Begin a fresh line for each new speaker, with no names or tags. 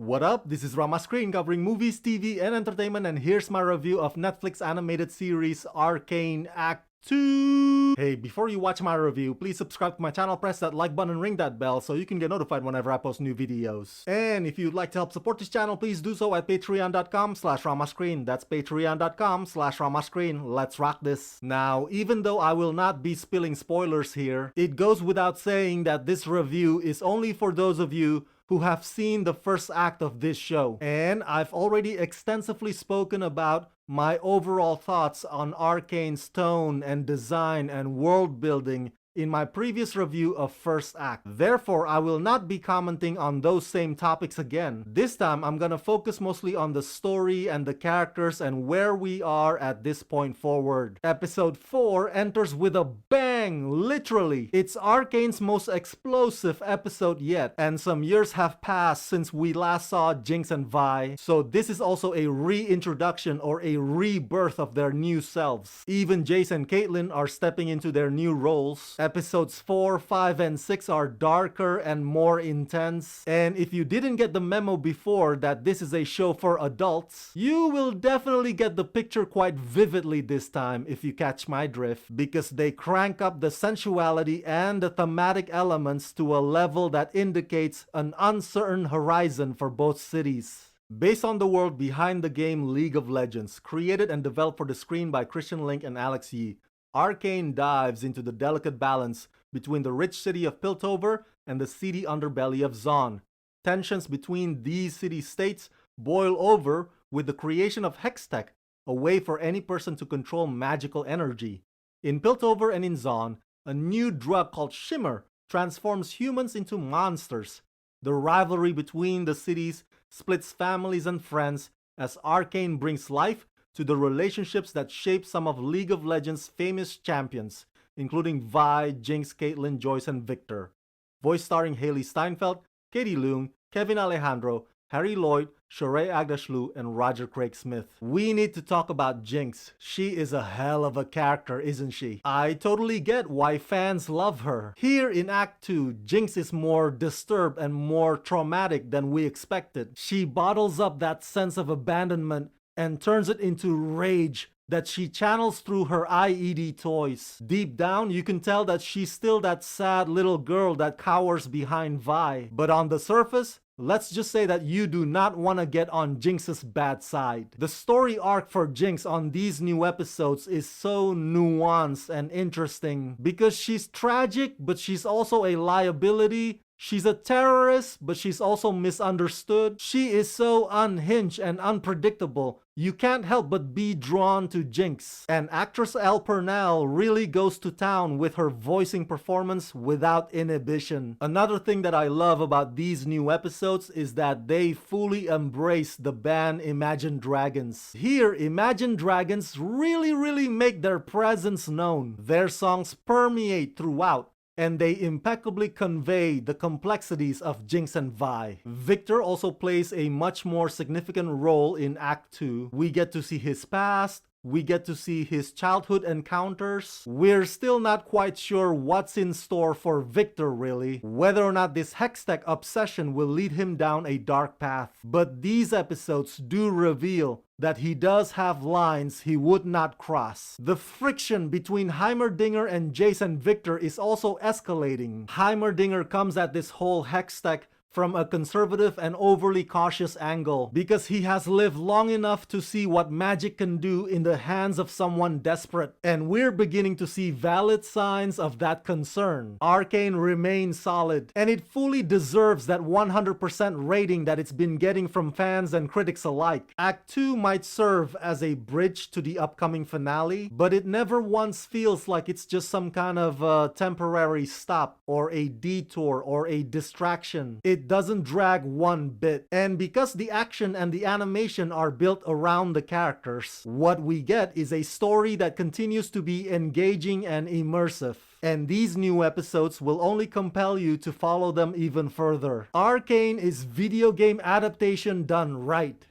What up? This is Rama Screen covering movies, TV, and entertainment, and here's my review of Netflix animated series Arcane Act 2. Hey, before you watch my review, please subscribe to my channel, press that like button, and ring that bell so you can get notified whenever I post new videos. And if you'd like to help support this channel, please do so at patreon.com/ramascreen. That's patreon.com/ramascreen. Let's rock this. Now, even though I will not be spilling spoilers here, it goes without saying that this review is only for those of you who have seen the first act of this show. And I've already extensively spoken about my overall thoughts on Arcane's tone and design and world building in my previous review of first act. Therefore, I will not be commenting on those same topics again. This time, I'm gonna focus mostly on the story and the characters and where we are at this point forward. Episode 4 enters with a bang, literally. It's Arcane's most explosive episode yet, and some years have passed since we last saw Jinx and Vi, so this is also a reintroduction or a rebirth of their new selves. Even Jace and Caitlyn are stepping into their new roles. Episodes 4, 5, and 6 are darker and more intense. And if you didn't get the memo before that this is a show for adults, you will definitely get the picture quite vividly this time if you catch my drift, because they crank up the sensuality and the thematic elements to a level that indicates an uncertain horizon for both cities. Based on the world behind the game League of Legends, created and developed for the screen by Christian Link and Alex Yee, Arcane dives into the delicate balance between the rich city of Piltover and the seedy underbelly of Zaun. Tensions between these city-states boil over with the creation of Hextech, a way for any person to control magical energy. In Piltover and in Zaun, a new drug called Shimmer transforms humans into monsters. The rivalry between the cities splits families and friends as Arcane brings life to the relationships that shape some of League of Legends' famous champions, including Vi, Jinx, Caitlyn, Joyce, and Victor. Voice starring Haley Steinfeld, Katie Leung, Kevin Alejandro, Harry Lloyd, Sheree Agdashlu, and Roger Craig Smith. We need to talk about Jinx. She is a hell of a character, isn't she? I totally get why fans love her. Here in Act 2, Jinx is more disturbed and more traumatic than we expected. She bottles up that sense of abandonment and turns it into rage that she channels through her IED toys. Deep down, you can tell that she's still that sad little girl that cowers behind Vi. But on the surface, let's just say that you do not want to get on Jinx's bad side. The story arc for Jinx on these new episodes is so nuanced and interesting because she's tragic, but she's also a liability. She's a terrorist, but she's also misunderstood. She is so unhinged and unpredictable. You can't help but be drawn to Jinx. And actress Elle Purnell really goes to town with her voicing performance without inhibition. Another thing that I love about these new episodes is that they fully embrace the band Imagine Dragons. Here, Imagine Dragons really make their presence known. Their songs permeate throughout, and they impeccably convey the complexities of Jinx and Vi. Victor also plays a much more significant role in Act 2. We get to see his past, we get to see his childhood encounters. We're still not quite sure what's in store for Victor really, whether or not this Hextech obsession will lead him down a dark path. But these episodes do reveal that he does have lines he would not cross. The friction between Heimerdinger and Jace and Victor is also escalating. Heimerdinger comes at this whole Hextech from a conservative and overly cautious angle because he has lived long enough to see what magic can do in the hands of someone desperate. And we're beginning to see valid signs of that concern. Arcane remains solid, and it fully deserves that 100% rating that it's been getting from fans and critics alike. Act 2 might serve as a bridge to the upcoming finale, but it never once feels like it's just some kind of temporary stop or a detour or a distraction. It doesn't drag one bit. And because the action and the animation are built around the characters, what we get is a story that continues to be engaging and immersive. And these new episodes will only compel you to follow them even further. Arcane is video game adaptation done right.